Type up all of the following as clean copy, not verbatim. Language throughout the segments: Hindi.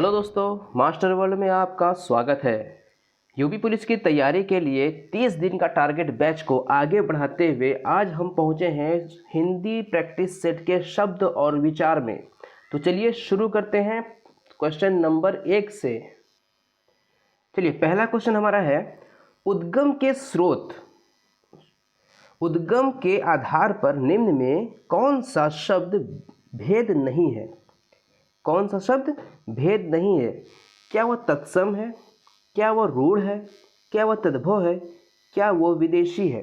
हेलो दोस्तों, मास्टर वर्ल्ड में आपका स्वागत है। यूपी पुलिस की तैयारी के लिए 30 दिन का टारगेट बैच को आगे बढ़ाते हुए आज हम पहुंचे हैं हिंदी प्रैक्टिस सेट के शब्द और विचार में। तो चलिए शुरू करते हैं क्वेश्चन नंबर 1 से। चलिए, पहला क्वेश्चन हमारा है, उद्गम के स्रोत। उद्गम के आधार पर निम्न में कौन सा शब्द भेद नहीं है? कौन सा शब्द भेद नहीं है? क्या वह तत्सम है? क्या वह रूढ़ है? क्या वह तद्भव है? क्या वो विदेशी है?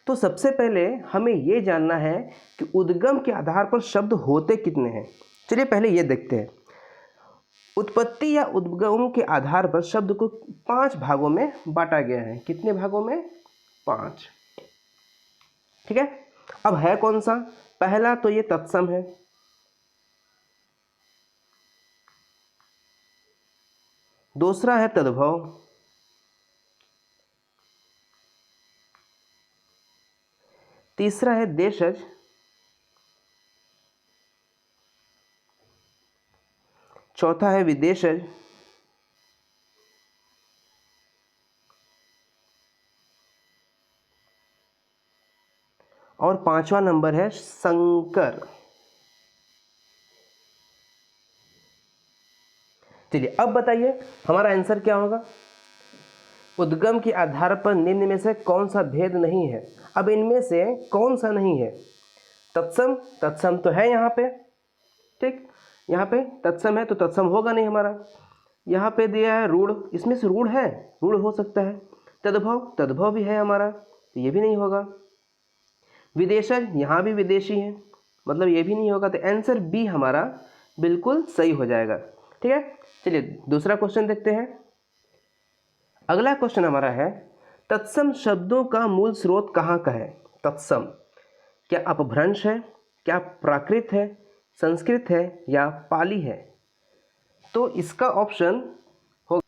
तो सबसे पहले हमें ये जानना है कि उद्गम के आधार पर शब्द होते कितने हैं। चलिए पहले ये देखते हैं। उत्पत्ति या उद्गम के आधार पर शब्द को 5 भागों में बांटा गया है। कितने भागों में? 5। ठीक है। अब है कौन सा? पहला तो ये तत्सम है, दूसरा है तद्भव, तीसरा है देशज, चौथा है विदेशज, और 5वां नंबर है संकर। चलिए अब बताइए हमारा आंसर क्या होगा। उद्गम के आधार पर निम्न में से कौन सा भेद नहीं है? अब इनमें से कौन सा नहीं है? तत्सम, तत्सम तो है यहाँ पे, ठीक, यहाँ पे तत्सम है तो तत्सम होगा नहीं हमारा। यहाँ पे दिया है रूढ़, इसमें से रूढ़ है, रूढ़ हो सकता है। तद्भव, तद्भव भी है हमारा, तो ये भी नहीं होगा। विदेशज, यहाँ भी विदेशी है, मतलब ये भी नहीं होगा। तो आंसर बी हमारा बिल्कुल सही हो जाएगा। ठीक है। चलिए दूसरा क्वेश्चन देखते हैं। अगला क्वेश्चन हमारा है, तत्सम शब्दों का मूल स्रोत कहाँ का है? तत्सम क्या अपभ्रंश है, क्या प्राकृत है, संस्कृत है या पाली है? तो इसका ऑप्शन हो,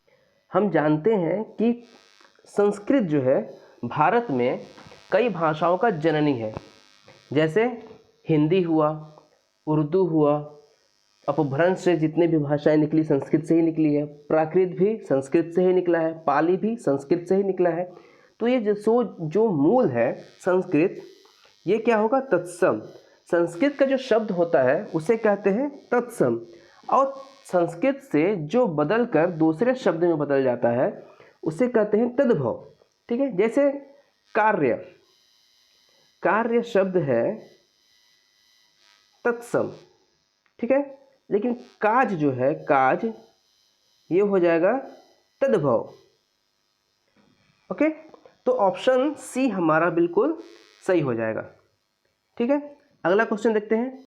हम जानते हैं कि संस्कृत जो है भारत में कई भाषाओं का जननी है। जैसे हिंदी हुआ, उर्दू हुआ, अपभ्रंश से जितने भी भाषाएं निकली संस्कृत से ही निकली है। प्राकृत भी संस्कृत से ही निकला है, पाली भी संस्कृत से ही निकला है। तो ये जो मूल है संस्कृत, ये क्या होगा? तत्सम। संस्कृत का जो शब्द होता है उसे कहते हैं तत्सम, और संस्कृत से जो बदल कर दूसरे शब्द में बदल जाता है उसे कहते हैं तद्भव। ठीक है। जैसे कार्य, कार्य शब्द है तत्सम, ठीक है, लेकिन काज जो है, काज, ये हो जाएगा तद्भव। ओके, तो ऑप्शन सी हमारा बिल्कुल सही हो जाएगा। ठीक है। अगला क्वेश्चन देखते हैं।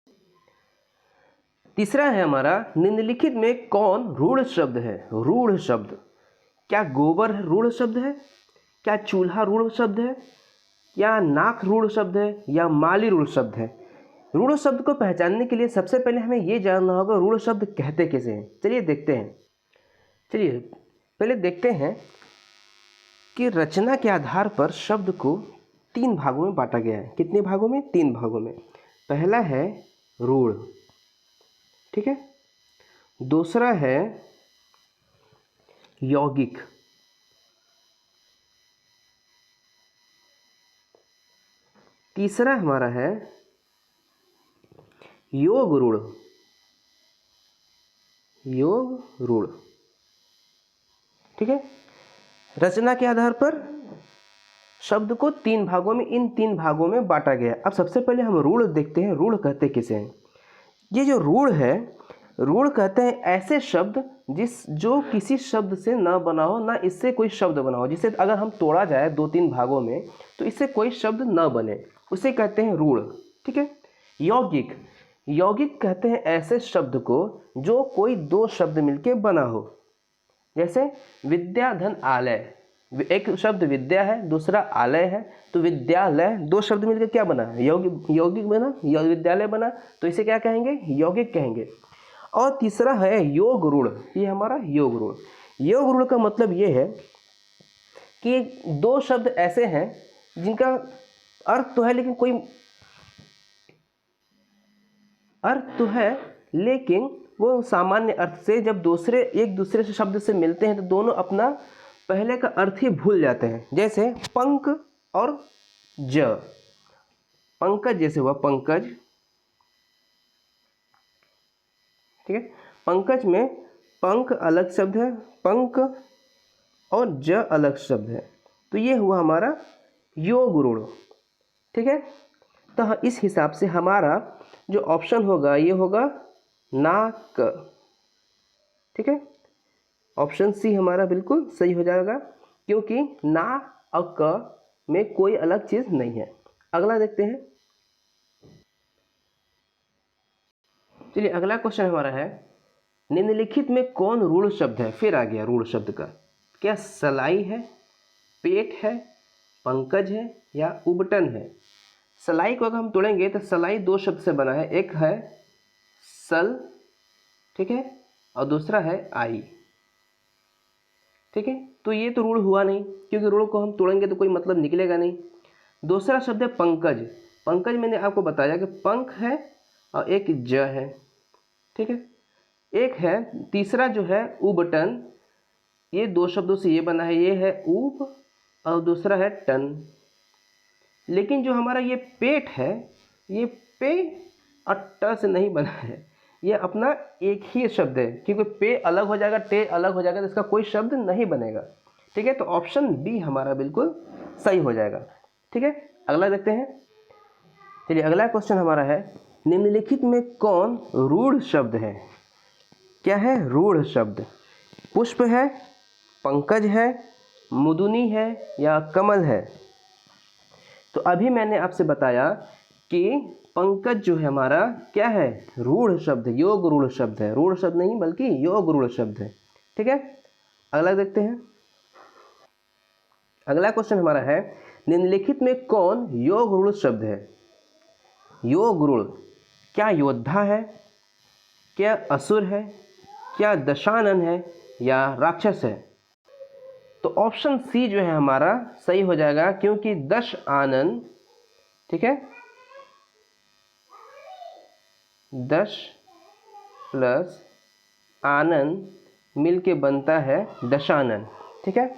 तीसरा है हमारा, निम्नलिखित में कौन रूढ़ शब्द है? रूढ़ शब्द, क्या गोबर रूढ़ शब्द है, क्या चूल्हा रूढ़ शब्द है, या नाक रूढ़ शब्द है, या माली रूढ़ शब्द है? रूढ़ शब्द को पहचानने के लिए सबसे पहले हमें यह जानना होगा रूढ़ शब्द कहते किसे हैं। चलिए देखते हैं। चलिए पहले देखते हैं कि रचना के आधार पर शब्द को 3 भागों में बांटा गया है। कितने भागों में? 3 भागों में। पहला है रूढ़, ठीक है, दूसरा है यौगिक, तीसरा हमारा है योग रूढ़। योग रूढ़, ठीक है। रचना के आधार पर शब्द को 3 भागों में, इन 3 भागों में बांटा गया। अब सबसे पहले हम रूढ़ देखते हैं। रूढ़ कहते किसे हैं? ये जो रूढ़ है, रूढ़ कहते हैं ऐसे शब्द जो किसी शब्द से ना बना हो, ना इससे कोई शब्द बना हो। जिसे अगर हम तोड़ा जाए 2-3 भागों में तो इससे कोई शब्द ना बने, उसे कहते हैं रूढ़। ठीक है। यौगिक, यौगिक कहते हैं ऐसे शब्द को जो कोई 2 शब्द मिलके बना हो। जैसे विद्या धन आलय, एक शब्द विद्या है, दूसरा आलय है, तो विद्यालय 2 शब्द मिलकर क्या बना? यौगिक बना, विद्यालय बना, तो इसे क्या कहेंगे? यौगिक कहेंगे। और तीसरा है योग रूढ़। ये हमारा योग रूढ़। योग रूढ़ का मतलब ये है कि 2 शब्द ऐसे हैं जिनका अर्थ तो है लेकिन कोई अर्थ तो है लेकिन वो सामान्य अर्थ से जब एक दूसरे से शब्द से मिलते हैं तो दोनों अपना पहले का अर्थ ही भूल जाते हैं। जैसे पंक और ज, पंकज जैसे हुआ पंकज, ठीक है। पंकज में पंख अलग शब्द है, पंक और ज अलग शब्द है, तो ये हुआ हमारा योग रूढ़, ठीक है। तो इस हिसाब से हमारा जो ऑप्शन होगा ये होगा नाक, ठीक है। ऑप्शन सी हमारा बिल्कुल सही हो जाएगा, क्योंकि ना और क में कोई अलग चीज़ नहीं है। अगला देखते हैं। चलिए अगला क्वेश्चन हमारा है, निम्नलिखित में कौन रूढ़ शब्द है। फिर आ गया रूढ़ शब्द का, क्या सलाई है, पेट है, पंकज है या उबटन है। सलाई को अगर हम तोड़ेंगे तो सलाई दो शब्द से बना है, एक है सल, ठीक है, और दूसरा है आई, ठीक है। तो ये तो रूढ़ हुआ नहीं, क्योंकि रूढ़ को हम तोड़ेंगे तो कोई मतलब निकलेगा नहीं। दूसरा शब्द है पंकज। पंकज मैंने आपको बताया कि पंख है और एक ज है, ठीक है। एक है तीसरा जो है उबटन, ये दो शब्दों से ये बना है, ये है ऊब और दूसरा है टन। लेकिन जो हमारा ये पेट है, ये पे और ट से नहीं बना है, ये अपना एक ही शब्द है, क्योंकि पे अलग हो जाएगा, टे अलग हो जाएगा, तो इसका कोई शब्द नहीं बनेगा, ठीक है। तो ऑप्शन बी हमारा बिल्कुल सही हो जाएगा, ठीक है। अगला देखते हैं। चलिए अगला क्वेश्चन हमारा है, निम्नलिखित में कौन रूढ़ शब्द है। क्या है रूढ़ शब्द। पुष्प है, पंकज है, मुदुनी है या कमल है। तो अभी मैंने आपसे बताया कि पंकज जो है हमारा क्या है, रूढ़ शब्द, योग रूढ़ शब्द है। रूढ़ शब्द नहीं बल्कि योग रूढ़ शब्द है, ठीक है। अगला देखते हैं। अगला क्वेश्चन हमारा है, निम्नलिखित में कौन योग रूढ़ शब्द है। योग रूढ़, क्या योद्धा है, क्या असुर है, क्या दशानन है या राक्षस है। तो ऑप्शन सी जो है हमारा सही हो जाएगा, क्योंकि दश आनन, ठीक है, 10 प्लस आनन मिलके बनता है दशानन, ठीक है।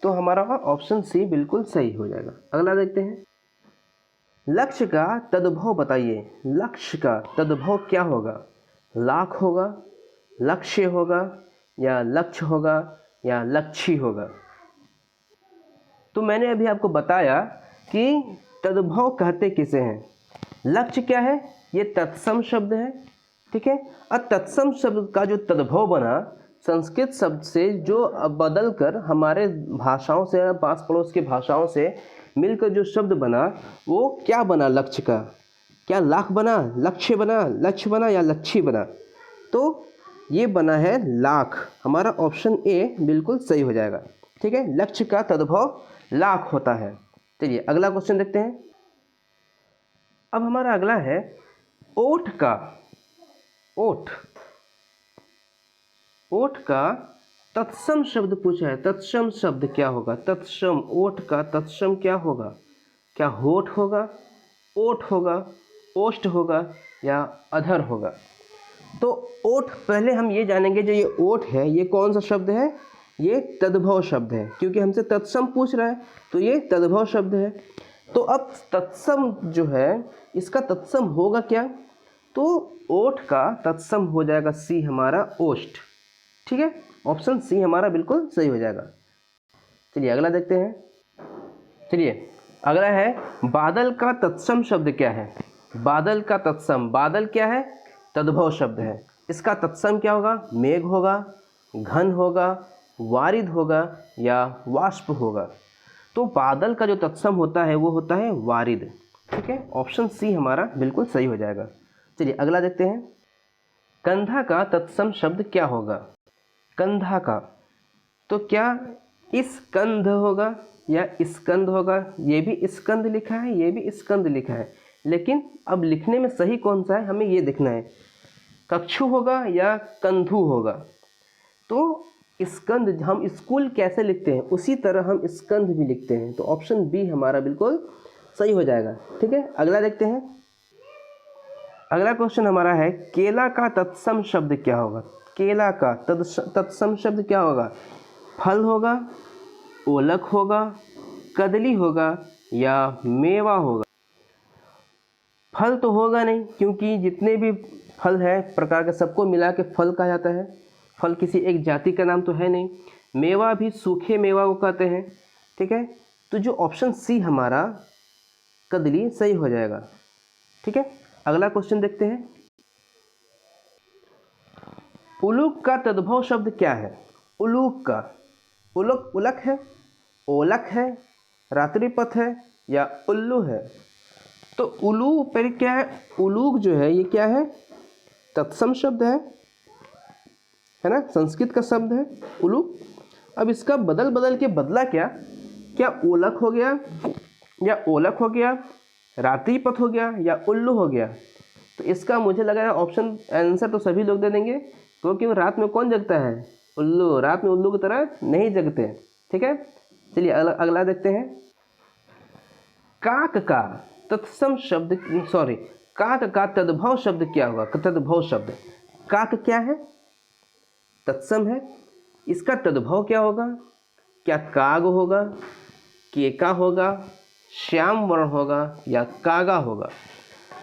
तो हमारा ऑप्शन सी बिल्कुल सही हो जाएगा। अगला देखते हैं। लक्ष्य का तद्भव बताइए। लक्ष्य का तद्भव क्या होगा। लाख होगा, लक्ष्य होगा या लक्ष्य होगा या लक्ष्य होगा। तो मैंने अभी आपको बताया कि तद्भव कहते किसे हैं। लक्ष्य क्या है, ये तत्सम शब्द है, ठीक है। और तत्सम शब्द का जो तद्भव बना संस्कृत शब्द से, जो बदल कर हमारे भाषाओं से, पास पड़ोस की भाषाओं से मिलकर जो शब्द बना, वो क्या बना लक्ष्य का। क्या लाख बना, लक्ष्य बना, लक्ष्य बना या लक्ष्य बना। तो ये बना है लाख। हमारा ऑप्शन ए बिल्कुल सही हो जाएगा, ठीक है। लक्ष्य का तद्भव लाख होता है। चलिए अगला क्वेश्चन देखते हैं। अब हमारा अगला है ओठ का। ओठ, ओठ का तत्सम शब्द पूछा है। तत्सम शब्द क्या होगा। तत्सम, ओठ का तत्सम क्या होगा। क्या होठ होगा, ओठ होगा, ओष्ठ होगा या अधर होगा। तो ओठ, पहले हम ये जानेंगे जो ये ओठ है ये कौन सा शब्द है। ये तद्भव शब्द है, क्योंकि हमसे तत्सम पूछ रहा है तो ये तद्भव शब्द है। तो अब तत्सम जो है इसका तत्सम होगा क्या। तो ओठ का तत्सम हो जाएगा सी हमारा ओष्ठ, ठीक है। ऑप्शन सी हमारा बिल्कुल सही हो जाएगा। चलिए अगला देखते हैं। चलिए अगला है बादल का तत्सम शब्द क्या है। बादल का तत्सम, बादल क्या है, तद्भव शब्द है। इसका तत्सम क्या होगा। मेघ होगा, घन होगा, वारिद होगा या वाष्प होगा। तो बादल का जो तत्सम होता है वो होता है वारिद, ठीक है। ऑप्शन सी हमारा बिल्कुल सही हो जाएगा। चलिए अगला देखते हैं। कंधा का तत्सम शब्द क्या होगा। कंधा का, तो क्या स्कंध होगा या स्कंद होगा। ये भी स्कंद लिखा है, ये भी स्कंद लिखा है, लेकिन अब लिखने में सही कौन सा है हमें ये देखना है। कक्षु होगा या कंधु होगा। तो स्कंद हम स्कूल कैसे लिखते हैं उसी तरह हम स्कंद भी लिखते हैं। तो ऑप्शन बी हमारा बिल्कुल सही हो जाएगा, ठीक है। अगला देखते हैं। अगला क्वेश्चन हमारा है केला का तत्सम शब्द क्या होगा। केला का तत्सम शब्द क्या होगा। फल होगा, ओलक होगा, कदली होगा या मेवा होगा। फल तो होगा नहीं, क्योंकि जितने भी फल है प्रकार के सबको मिला के फल कहा जाता है। फल किसी एक जाति का नाम तो है नहीं। मेवा भी सूखे मेवा को कहते हैं। ठीक है, तो जो ऑप्शन सी हमारा कदली सही हो जाएगा। ठीक है, अगला क्वेश्चन देखते हैं। उलूक का तद्भव शब्द क्या है। उलूक का, उलक उलक है, ओलक है, रात्रिपथ है या उल्लू है। तो उलू पर क्या है, उलूक जो है ये क्या है, तत्सम शब्द है ना, संस्कृत का शब्द है उलूक। अब इसका बदल बदल के बदला क्या, क्या ओलक हो गया या ओलक हो गया, रात्रिपथ हो गया या उल्लू हो गया। तो इसका मुझे लग रहा है ऑप्शन आंसर तो सभी लोग दे देंगे, क्योंकि रात में कौन जगता है, उल्लू। रात में उल्लू की तरह नहीं जगते। ठीक है, चलिए अगला देखते हैं। काक का तत्सम शब्द, सॉरी, काक का तद्भव शब्द क्या होगा। तद्भव शब्द, काक क्या है, तत्सम है, इसका तद्भव क्या होगा। क्या काग होगा, केका होगा, श्याम वर्ण होगा या कागा होगा।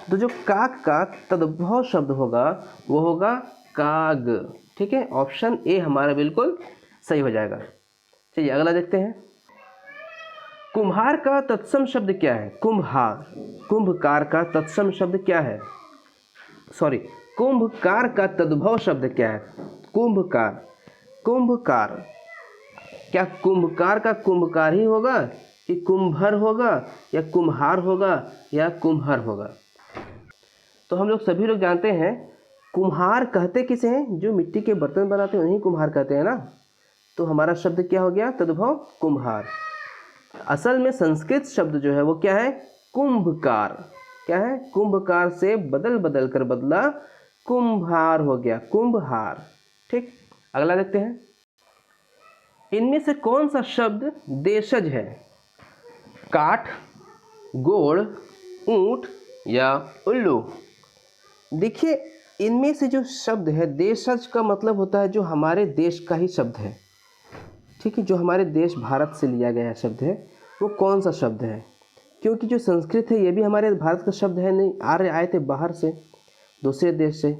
तो जो काक का तद्भव शब्द होगा वो होगा काग। ठीक है, ऑप्शन ए हमारा बिल्कुल सही हो जाएगा। चलिए अगला देखते हैं। कुम्हार का तत्सम शब्द क्या है। कुम्हार, कुंभकार का तत्सम शब्द क्या है, सॉरी, कुंभकार का तद्भव शब्द क्या है। कुंभकार, कुंभकार, क्या कुंभकार का कुंभकार ही होगा कि कुंभर होगा या कुम्हार होगा या कुम्हर होगा। तो हम लोग सभी लोग जानते हैं कुम्हार कहते किसे हैं, जो मिट्टी के बर्तन बनाते हैं उन्हीं कुम्हार कहते हैं ना। तो हमारा शब्द क्या हो गया, तद्भव कुम्हार। असल में संस्कृत शब्द जो है वो क्या है, कुंभकार। क्या है, कुंभकार से बदल बदल कर बदला कुम्हार हो गया, कुंभहार। ठीक, अगला देखते हैं। इनमें से कौन सा शब्द देशज है। काठ, गोड़, ऊंट या उल्लू। देखिए, इनमें से जो शब्द है, देशज का मतलब होता है जो हमारे देश का ही शब्द है। ठीक है, जो हमारे देश भारत से लिया गया शब्द है वो कौन सा शब्द है, क्योंकि जो संस्कृत है ये भी हमारे भारत का शब्द है नहीं, आर्य आए थे बाहर से, दूसरे देश से।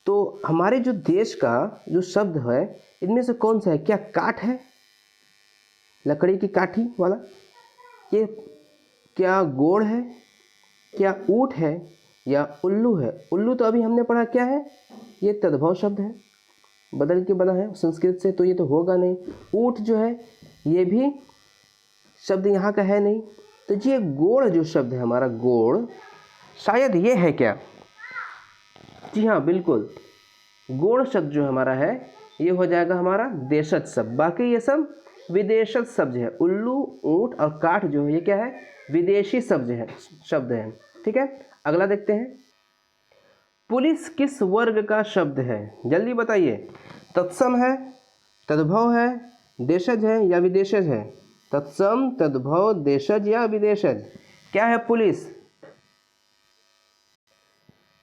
तो हमारे जो देश का जो शब्द है इनमें से कौन सा है। क्या काठ है, लकड़ी की काठी वाला, ये क्या गोड़ है, क्या ऊंट है या उल्लू है। उल्लू तो अभी हमने पढ़ा क्या है, ये तद्भव शब्द है, बदल के बना है संस्कृत से, तो ये तो होगा नहीं। ऊंट जो है ये भी शब्द यहाँ का है नहीं। तो ये गोड़ जो शब्द है हमारा, गोड़, शायद ये है क्या। जी हाँ, बिल्कुल, गोड़ शब्द जो हमारा है ये हो जाएगा हमारा देशज शब्द। बाकी ये सब विदेशज शब्द है। उल्लू, ऊंट और काठ जो है ये क्या है, विदेशी शब्द है। ठीक है, अगला देखते हैं। पुलिस किस वर्ग का शब्द है, जल्दी बताइए। तत्सम है, तद्भव है, देशज है या विदेशज है। तत्सम, तद्भव, देशज या विदेशज। क्या है पुलिस।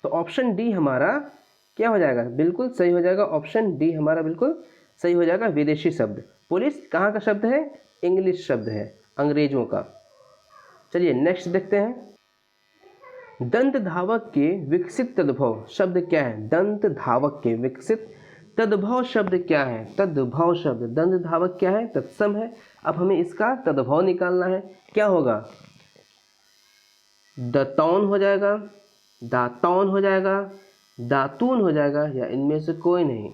तो ऑप्शन डी हमारा क्या हो जाएगा, बिल्कुल सही हो जाएगा। ऑप्शन डी हमारा बिल्कुल सही हो जाएगा, विदेशी शब्द। पुलिस कहाँ का शब्द है, इंग्लिश शब्द है, अंग्रेजों का। चलिए नेक्स्ट देखते हैं। दंत धावक के विकसित तद्भव शब्द क्या है। दंत धावक के विकसित तद्भव शब्द क्या है। तद्भव शब्द, दंत धावक क्या है, तत्सम है। अब हमें इसका तद्भव निकालना है, क्या होगा, दतौन हो जाएगा, दातौन हो जाएगा, दातून हो जाएगा या इनमें से कोई नहीं।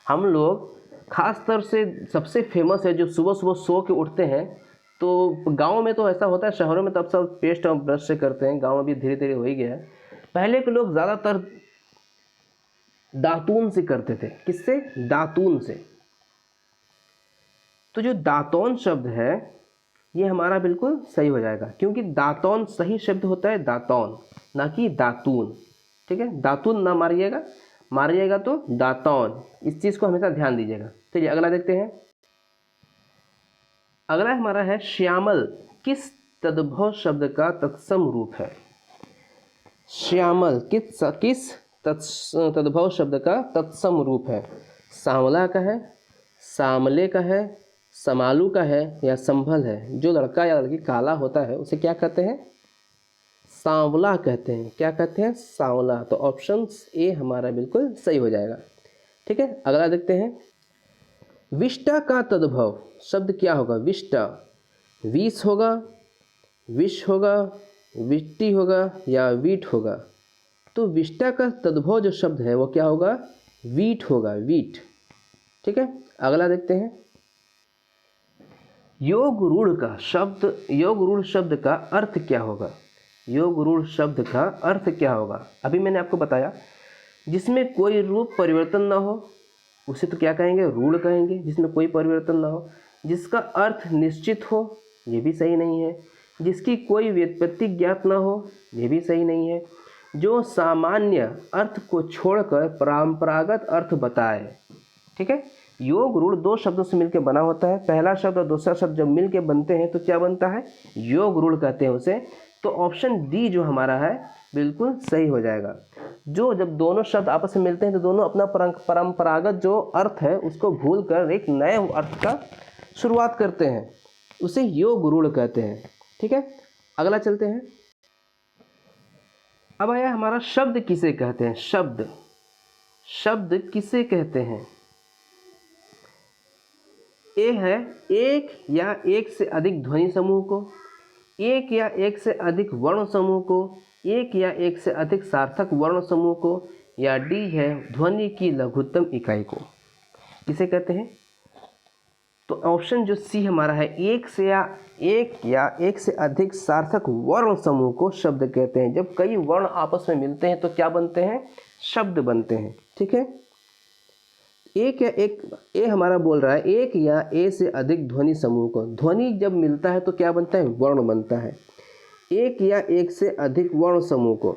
हम लोग खास तौर से सबसे फेमस है जो सुबह सुबह सो के उठते हैं, तो गांव में तो ऐसा होता है, शहरों में तब सब पेस्ट और ब्रश से करते हैं, गांव में भी धीरे धीरे हो ही गया है। पहले के लोग ज़्यादातर दातून से करते थे। किससे, दातून से। तो जो दातौन शब्द है ये हमारा बिल्कुल सही हो जाएगा, क्योंकि दातौन सही शब्द होता है, दातौन, ना कि दातून। ठीक है, दातून ना मारिएगा तो दातौन, इस चीज़ को हमेशा ध्यान दीजिएगा। चलिए अगला देखते हैं। अगला हमारा है श्यामल किस तद्भव शब्द का तत्सम रूप है। श्यामल किस तद्भव शब्द का तत्सम रूप है? सांवला का है, सामले का है, समालू का है या संभल है? जो लड़का या लड़की काला होता है उसे क्या कहते हैं? सांवला कहते हैं। क्या कहते हैं? सांवला। तो ऑप्शन ए हमारा बिल्कुल सही हो जाएगा। ठीक है, अगला देखते हैं। विष्टा का तद्भव शब्द क्या होगा? विष्टा, विष होगा, विष होगा, विष्टि होगा या वीट होगा? तो विष्टा का तद्भव जो शब्द है वो क्या होगा? वीट होगा, वीट। ठीक है, अगला देखते हैं। योग रूढ़ शब्द का अर्थ क्या होगा? योग रूढ़ शब्द का अर्थ क्या होगा? अभी मैंने आपको बताया, जिसमें कोई रूप परिवर्तन ना हो उसे तो क्या कहेंगे? रूढ़ कहेंगे। जिसमें कोई परिवर्तन ना हो, जिसका अर्थ निश्चित हो, ये भी सही नहीं है। जिसकी कोई व्युत्पत्ति ज्ञात ना हो, ये भी सही नहीं है। जो सामान्य अर्थ को छोड़कर परंपरागत अर्थ बताए। ठीक है, योग रूढ़ दो शब्दों से मिलकर बना होता है। पहला शब्द और दूसरा शब्द जब मिलकर बनते हैं तो क्या बनता है? योग रूढ़ कहते हैं उसे। तो ऑप्शन डी जो हमारा है बिल्कुल सही हो जाएगा। जब दोनों शब्द आपस में मिलते हैं तो दोनों अपना परंपरागत जो अर्थ है उसको भूलकर एक नए अर्थ का शुरुआत करते हैं, उसे योग रूढ़ कहते हैं। ठीक है, अगला चलते हैं। अब आया हमारा शब्द किसे कहते हैं? शब्द किसे कहते हैं? ए है एक या एक से अधिक ध्वनि समूह को, एक या एक से अधिक वर्ण समूह को, एक या एक से अधिक सार्थक वर्ण समूह को, या डी है ध्वनि की लघुत्तम इकाई को। किसे कहते हैं? तो ऑप्शन जो सी हमारा है, एक या एक से अधिक सार्थक वर्ण समूह को शब्द कहते हैं। जब कई वर्ण आपस में मिलते हैं तो क्या बनते हैं? शब्द बनते हैं। ठीक है, एक या एक, ए हमारा बोल रहा है एक या ए से अधिक ध्वनि समूह को। ध्वनि जब मिलता है तो क्या बनता है? वर्ण बनता है। एक या एक से अधिक वर्ण समूह को,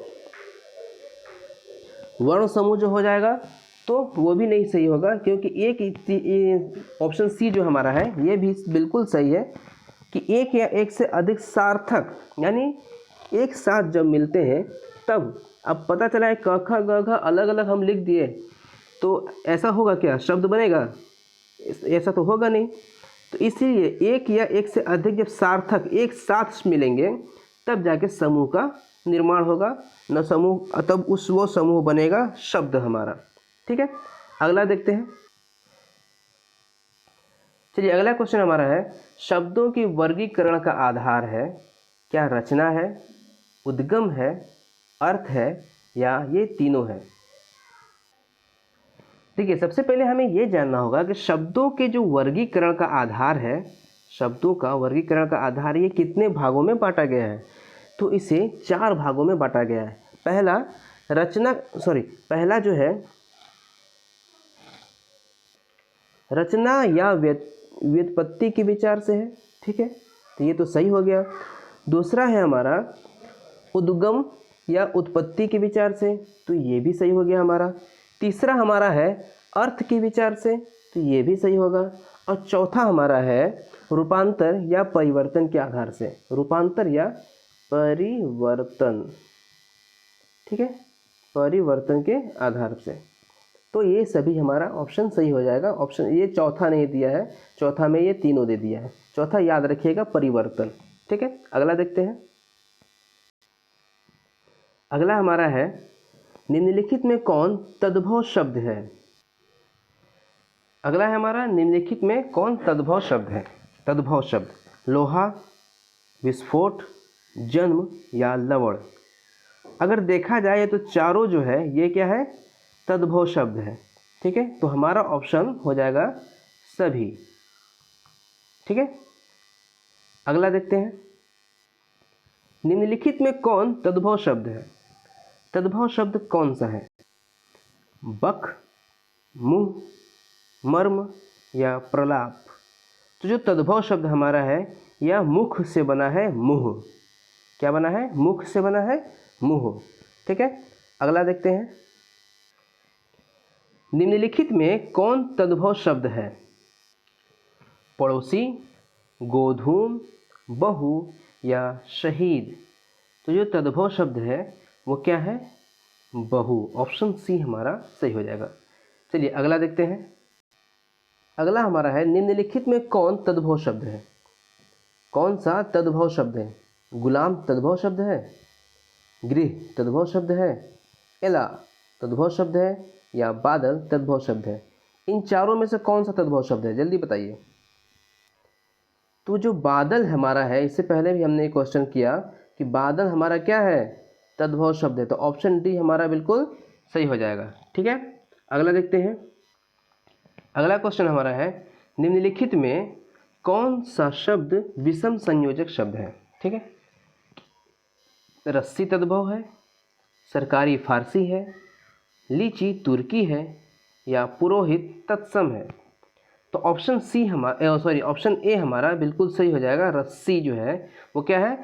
वर्ण समूह जो हो जाएगा तो वो भी नहीं सही होगा, क्योंकि एक ऑप्शन सी जो हमारा है ये भी बिल्कुल सही है कि एक या एक से अधिक सार्थक, यानी एक साथ जब मिलते हैं तब। अब पता चला है क ख ग घ अलग अलग हम लिख दिए तो ऐसा होगा क्या? शब्द बनेगा? ऐसा तो होगा नहीं। तो इसीलिए एक या एक से अधिक जब सार्थक एक साथ मिलेंगे तब जाके समूह का निर्माण होगा, न समूह, तब वो समूह बनेगा शब्द हमारा। ठीक है, अगला देखते हैं। चलिए, अगला क्वेश्चन हमारा है, शब्दों की वर्गीकरण का आधार है क्या? रचना है, उद्गम है, अर्थ है या ये तीनों है? ठीक है, सबसे पहले हमें ये जानना होगा कि शब्दों के जो वर्गीकरण का आधार है, शब्दों का वर्गीकरण का आधार ये कितने भागों में बांटा गया है? तो इसे 4 भागों में बांटा गया है। पहला जो है रचना या व्युत्पत्ति के विचार से है। ठीक है, तो ये तो सही हो गया। दूसरा है हमारा उद्गम या उत्पत्ति के विचार से, तो ये भी सही हो गया हमारा। तीसरा हमारा है अर्थ के विचार से, तो ये भी सही होगा। और चौथा हमारा है रूपांतर या परिवर्तन के आधार से, रूपांतर या परिवर्तन। ठीक है, परिवर्तन के आधार से। तो ये सभी हमारा ऑप्शन सही हो जाएगा। ऑप्शन ये चौथा नहीं दिया है, चौथा में ये तीनों दे दिया है। चौथा याद रखिएगा, परिवर्तन। ठीक है, अगला देखते हैं। अगला हमारा है, निम्नलिखित में कौन तद्भव शब्द है? अगला है हमारा, निम्नलिखित में कौन तद्भव शब्द है? तद्भव शब्द, लोहा, विस्फोट, जन्म या लवण? अगर देखा जाए तो चारों जो है ये क्या है? तद्भव शब्द है। ठीक है, तो हमारा ऑप्शन हो जाएगा सभी। ठीक है, अगला देखते हैं। निम्नलिखित में कौन तद्भव शब्द है? तद्भव शब्द कौन सा है? बक, मुंह, मर्म या प्रलाप? तो जो तद्भव शब्द हमारा है यह मुख से बना है, मुंह। क्या बना है? मुख से बना है, मुंह। ठीक है, अगला देखते हैं। निम्नलिखित में कौन तद्भव शब्द है? पड़ोसी, गोधूम, बहु या शहीद? तो जो तद्भव शब्द है वो क्या है, बहु। ऑप्शन सी हमारा सही हो जाएगा। चलिए अगला देखते हैं। अगला हमारा है निम्नलिखित में कौन तद्भव शब्द है। कौन सा तद्भव शब्द है। गुलाम तद्भव शब्द है, गृह तद्भव शब्द है, एला तद्भव शब्द है, या बादल तद्भव शब्द है। इन चारों में से कौन सा तद्भव शब्द है, जल्दी बताइए। तो जो बादल हमारा है, इससे पहले भी हमने एक क्वेश्चन किया कि बादल हमारा क्या है, तद्भव शब्द है। तो ऑप्शन डी हमारा बिल्कुल सही हो जाएगा। ठीक है, अगला देखते हैं। अगला क्वेश्चन हमारा है निम्नलिखित में कौन सा शब्द विषम संयोजक शब्द है। ठीक है, रस्सी तद्भव है, सरकारी फारसी है, लीची तुर्की है, या पुरोहित तत्सम है। तो ऑप्शन सी ऑप्शन ए हमारा बिल्कुल सही हो जाएगा। रस्सी जो है वो क्या है,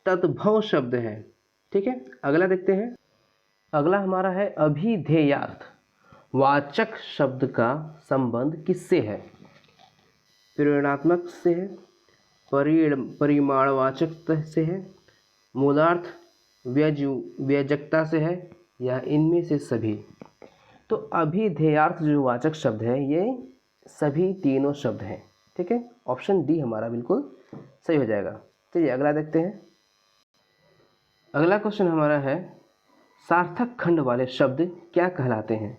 तद्भव शब्द है। ठीक है, अगला देखते हैं। अगला हमारा है अभिधेयार्थ वाचक शब्द का संबंध किससे है। प्रेरणात्मक से है, परिमाणवाचक से है, मूलार्थ व्यजकता से है, या इनमें से सभी। तो अभिधेयार्थ जो वाचक शब्द है ये सभी तीनों शब्द हैं। ठीक है, ऑप्शन डी हमारा बिल्कुल सही हो जाएगा। चलिए अगला देखते हैं। अगला क्वेश्चन हमारा है सार्थक खंड वाले शब्द क्या कहलाते हैं।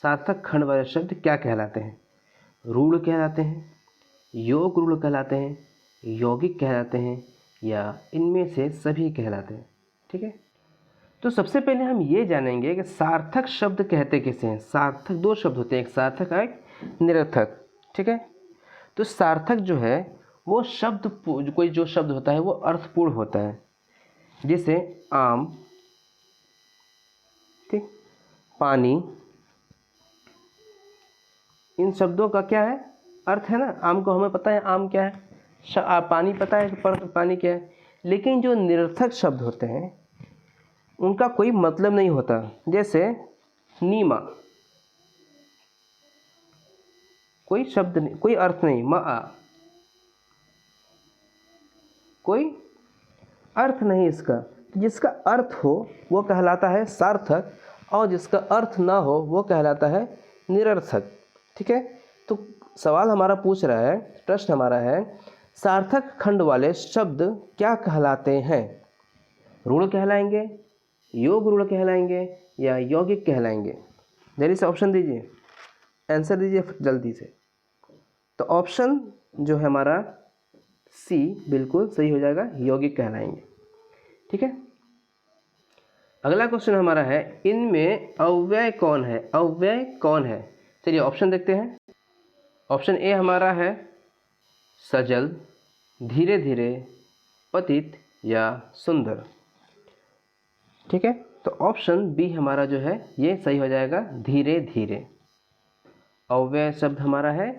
सार्थक खंड वाले शब्द क्या कहलाते हैं। रूढ़ कहलाते हैं, योग रूढ़ कहलाते हैं, यौगिक कहलाते हैं, या इनमें से सभी कहलाते हैं। ठीक है, तो सबसे पहले हम ये जानेंगे कि सार्थक शब्द कहते किसे हैं। सार्थक दो शब्द होते हैं, एक सार्थक और एक निरर्थक। ठीक है, तो सार्थक जो है वो शब्द, कोई जो शब्द होता है वो अर्थपूर्ण होता है, जैसे आम, ठीक, पानी। इन शब्दों का क्या है, अर्थ है ना। आम को हमें पता है आम क्या है, पानी पता है पर पानी क्या है। लेकिन जो निरर्थक शब्द होते हैं उनका कोई मतलब नहीं होता, जैसे नीमा, कोई शब्द नहीं, कोई अर्थ नहीं। मा, कोई अर्थ नहीं इसका। जिसका अर्थ हो वो कहलाता है सार्थक, और जिसका अर्थ ना हो वो कहलाता है निरर्थक। ठीक है, तो सवाल हमारा पूछ रहा है, प्रश्न हमारा है सार्थक खंड वाले शब्द क्या कहलाते हैं। रूढ़ कहलाएंगे, योग रूढ़ कहलाएंगे, या यौगिक कहलाएंगे। जल्दी से ऑप्शन दीजिए, आंसर दीजिए जल्दी से। तो ऑप्शन जो है हमारा सी बिल्कुल सही हो जाएगा, यौगिक कहलाएंगे। ठीक है, अगला क्वेश्चन हमारा है इनमें अव्यय कौन है। अव्यय कौन है, चलिए ऑप्शन देखते हैं। ऑप्शन ए हमारा है सजल, धीरे धीरे, पतित, या सुंदर। ठीक है, तो ऑप्शन बी हमारा जो है ये सही हो जाएगा, धीरे धीरे। अव्यय शब्द हमारा है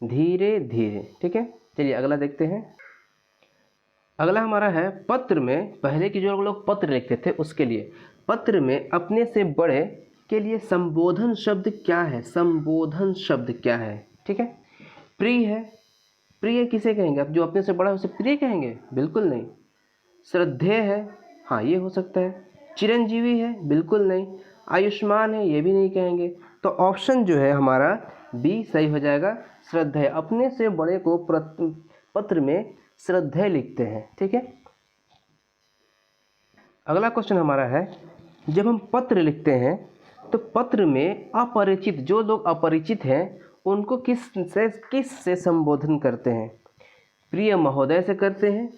धीरे धीरे। ठीक है, चलिए अगला देखते हैं। अगला हमारा है पत्र में, पहले की जो लोग पत्र लिखते थे उसके लिए, पत्र में अपने से बड़े के लिए संबोधन शब्द क्या है। संबोधन शब्द क्या है। ठीक है, प्रिय है, प्रिय किसे कहेंगे, अब जो अपने से बड़ा है उसे प्रिय कहेंगे, बिल्कुल नहीं। श्रद्धेय है, हाँ ये हो सकता है। चिरंजीवी है, बिल्कुल नहीं। आयुष्मान है, ये भी नहीं कहेंगे। तो ऑप्शन जो है हमारा बी सही हो जाएगा, श्रद्धेय। अपने से बड़े को पत्र में श्रद्धेय लिखते हैं। ठीक है, अगला क्वेश्चन हमारा है जब हम पत्र लिखते हैं तो पत्र में अपरिचित, जो लोग अपरिचित हैं उनको किस से संबोधन करते हैं। प्रिय महोदय से करते हैं,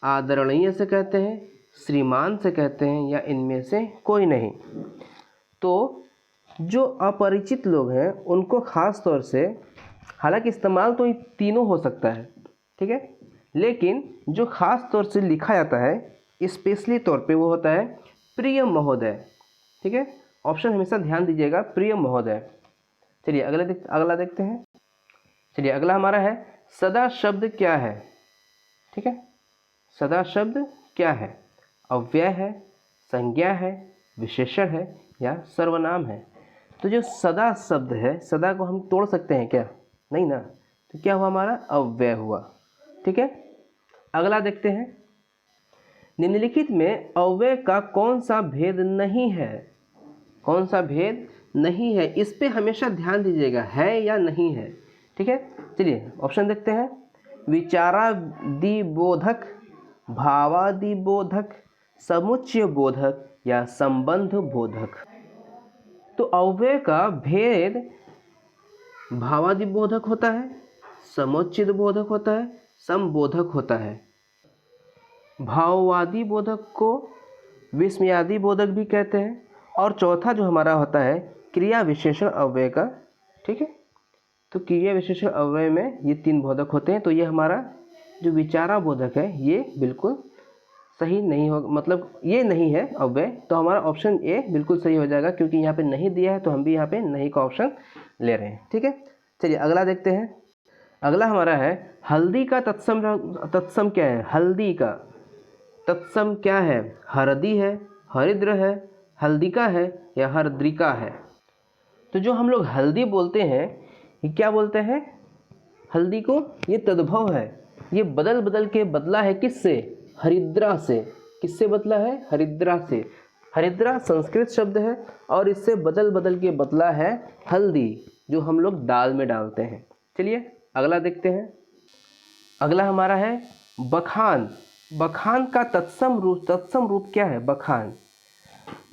आदरणीय से कहते हैं, श्रीमान से कहते हैं, या इनमें से कोई नहीं। तो जो अपरिचित लोग हैं उनको ख़ास तौर से, हालांकि इस्तेमाल तो ये तीनों हो सकता है, ठीक है, लेकिन जो ख़ास तौर से लिखा जाता है स्पेशली तौर पे वो होता है प्रिय महोदय। ठीक है, ऑप्शन हमेशा ध्यान दीजिएगा, प्रिय महोदय। चलिए अगला देखते हैं। चलिए अगला हमारा है सदा शब्द क्या है। ठीक है, सदा शब्द क्या है। अव्यय है, संज्ञा है, विशेषण है, या सर्वनाम है। तो जो सदा शब्द है, सदा को हम तोड़ सकते हैं क्या, नहीं ना, तो क्या हुआ हमारा अव्यय हुआ। ठीक है, अगला देखते हैं। निम्नलिखित में अव्यय का कौन सा भेद नहीं है? कौन सा भेद नहीं है, इस पे हमेशा ध्यान दीजिएगा, है या नहीं है। ठीक है, चलिए ऑप्शन देखते हैं। विचारादिबोधक, भावादिबोधक, समुच्चय बोधक या संबंध बोधक। तो अव्यय का भेद भावादिबोधक होता है, समुच्चय बोधक होता है, संबोधक होता है। भाववादी बोधक को विस्मयादि बोधक भी कहते हैं। और चौथा जो हमारा होता है क्रिया विशेषण अव्यय का। ठीक है, तो क्रिया विशेषण अव्यय में ये 3 बोधक होते हैं। तो ये हमारा जो विचारा बोधक है ये बिल्कुल सही नहीं होगा, मतलब ये नहीं है अव्यय। तो हमारा ऑप्शन ए बिल्कुल सही हो जाएगा, क्योंकि यहाँ पे नहीं दिया है तो हम भी यहाँ पे नहीं का ऑप्शन ले रहे हैं। ठीक है, चलिए अगला देखते हैं। अगला हमारा है हल्दी का तत्सम क्या है? हल्दी का तत्सम क्या है? हरदी है, हरिद्र है, हल्दिका है या हरद्रिका है। तो जो हम लोग हल्दी बोलते हैं ये क्या बोलते हैं? हल्दी को ये तद्भव है, ये बदल बदल के बदला है किससे? हरिद्रा से। किससे बदला है? हरिद्रा से। हरिद्रा संस्कृत शब्द है और इससे बदल बदल के बदला है हल्दी, जो हम लोग दाल में डालते हैं। चलिए अगला देखते हैं। अगला हमारा है बखान। बखान का तत्सम रूप क्या है? बखान।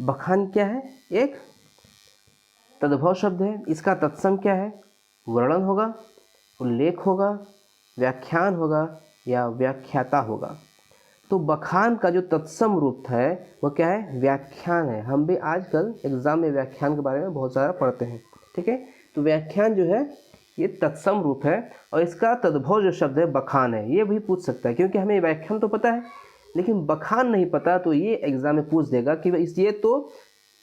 बखान क्या है? एक तद्भव शब्द है। इसका तत्सम क्या है? वर्णन होगा, उल्लेख होगा, व्याख्यान होगा या व्याख्याता होगा। तो बखान का जो तत्सम रूप है वो क्या है? व्याख्यान है। हम भी आजकल एग्जाम में व्याख्यान के बारे में बहुत सारा पढ़ते हैं। ठीक है, तो व्याख्यान जो है ये तत्सम रूप है और इसका तद्भव जो शब्द है बखान है। ये भी पूछ सकता है, क्योंकि हमें व्याख्यान तो पता है लेकिन बखान नहीं पता, तो ये एग्जाम में पूछ देगा कि ये तो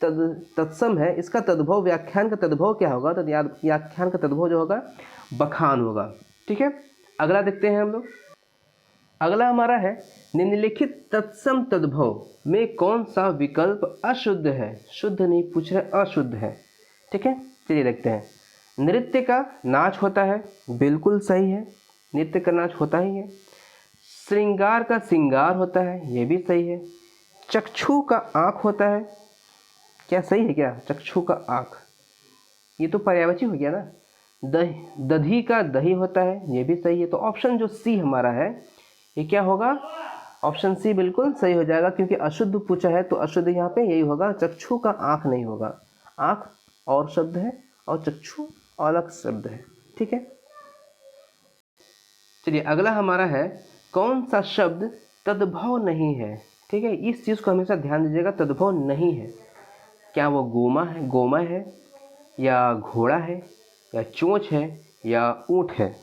तत्सम है, इसका तद्भव, व्याख्यान का तद्भव क्या होगा? तो व्याख्यान का तद्भव जो होगा बखान होगा। ठीक है, अगला देखते हैं हम लोग। अगला हमारा है निम्नलिखित तत्सम तद्भव में कौन सा विकल्प अशुद्ध है? शुद्ध नहीं पूछ रहे, अशुद्ध है। ठीक है, चलिए देखते हैं। नृत्य का नाच होता है, बिल्कुल सही है, नृत्य का नाच होता ही है। श्रृंगार का श्रृंगार होता है, ये भी सही है। चक्षु का आँख होता है, क्या सही है क्या? चक्षु का आँख, ये तो पर्यायवाची हो गया ना। दधी का दही होता है, ये भी सही है। तो ऑप्शन जो सी हमारा है ये क्या होगा? ऑप्शन सी बिल्कुल सही हो जाएगा, क्योंकि अशुद्ध पूछा है तो अशुद्ध यहाँ पे यही होगा। चक्षु का आँख नहीं होगा, आँख और शब्द है और चक्षु अलग शब्द है। ठीक है, चलिए अगला हमारा है कौन सा शब्द तद्भव नहीं है? ठीक है, इस चीज़ को हमेशा ध्यान दीजिएगा, तद्भव नहीं है। क्या वो गोमय है या घोड़ा है या चोंच है या ऊँट है?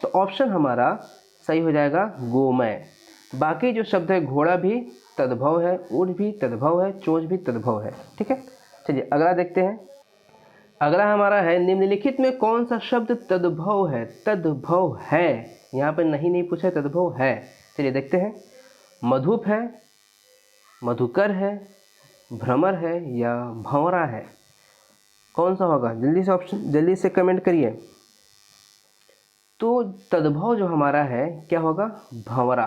तो ऑप्शन हमारा सही हो जाएगा गोमय। बाकी जो शब्द है घोड़ा भी तद्भव है, ऊँट भी तद्भव है, चोंच भी तद्भव है। ठीक है, चलिए अगला देखते हैं। अगला हमारा है निम्नलिखित में कौन सा शब्द तद्भव है? तद्भव है, यहाँ पे नहीं पूछा है, तद्भव है। चलिए देखते हैं। मधुप है, मधुकर है, भ्रमर है या भंवरा है? कौन सा होगा? जल्दी से ऑप्शन, जल्दी से कमेंट करिए। तो तद्भव जो हमारा है क्या होगा? भंवरा।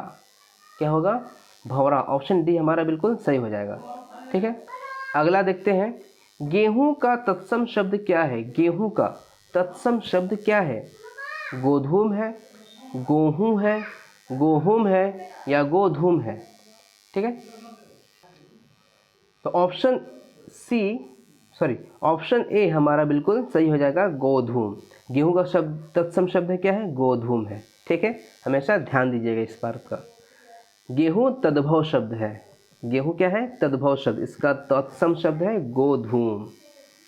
क्या होगा? भंवरा। ऑप्शन डी हमारा बिल्कुल सही हो जाएगा। ठीक है, अगला देखते हैं। गेहूं का तत्सम शब्द क्या है? गेहूं का तत्सम शब्द क्या है? गोधूम है, गेहूं है, गोहूम है या गोधूम है? ठीक है, तो ऑप्शन ए हमारा बिल्कुल सही हो जाएगा, गोधूम। गेहूं का शब्द तत्सम शब्द है क्या है? गोधूम है। ठीक है, हमेशा ध्यान दीजिएगा इस बात का। गेहूं तद्भव शब्द है, गेहूं क्या है? तद्भव शब्द। इसका तत्सम शब्द है गोधूम,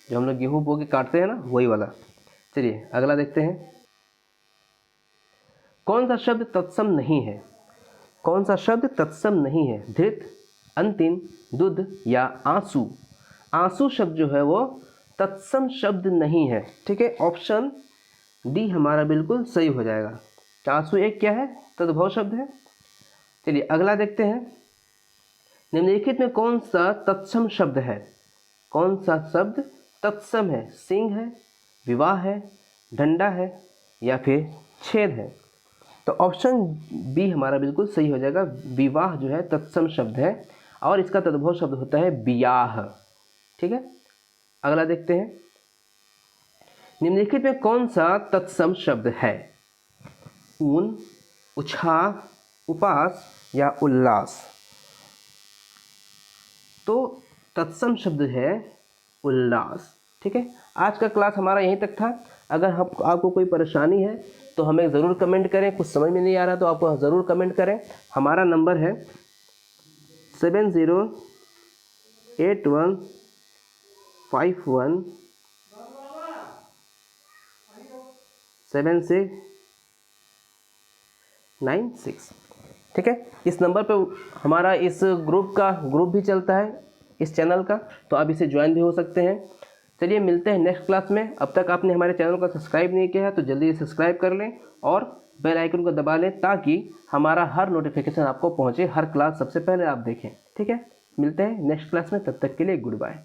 जो हम लोग गेहूं बो के काटते हैं ना, वही वाला। चलिए अगला देखते हैं। कौन सा शब्द तत्सम नहीं है? कौन सा शब्द तत्सम नहीं है? धृत, अंतिम, दुध या आंसू? आंसू शब्द जो है वो तत्सम शब्द नहीं है। ठीक है, ऑप्शन डी हमारा बिल्कुल सही हो जाएगा। आंसू एक क्या है? तद्भव शब्द है। चलिए अगला देखते हैं। निम्नलिखित में कौन सा तत्सम शब्द है? कौन सा शब्द तत्सम है? सिंह है, विवाह है, डंडा है या फिर छेद है? तो ऑप्शन बी हमारा बिल्कुल सही हो जाएगा। विवाह जो है तत्सम शब्द है और इसका तद्भव शब्द होता है बियाह। ठीक है, अगला देखते हैं। निम्नलिखित में कौन सा तत्सम शब्द है? ऊन, उत्साह, उपास या उल्लास? तो तत्सम शब्द है उल्लास। ठीक है, आज का क्लास हमारा यहीं तक था। अगर आपको कोई परेशानी है तो हमें ज़रूर कमेंट करें। कुछ समझ में नहीं आ रहा तो आप ज़रूर कमेंट करें। हमारा नंबर है 7081517696। ठीक है, इस नंबर पे हमारा इस ग्रुप भी चलता है इस चैनल का, तो आप इसे ज्वाइन भी हो सकते हैं। चलिए मिलते हैं नेक्स्ट क्लास में। अब तक आपने हमारे चैनल को सब्सक्राइब नहीं किया है तो जल्दी से सब्सक्राइब कर लें और बेल आइकन को दबा लें ताकि हमारा हर नोटिफिकेशन आपको पहुंचे, हर क्लास सबसे पहले आप देखें। ठीक है, मिलते हैं नेक्स्ट क्लास में, तब तक के लिए गुड बाय।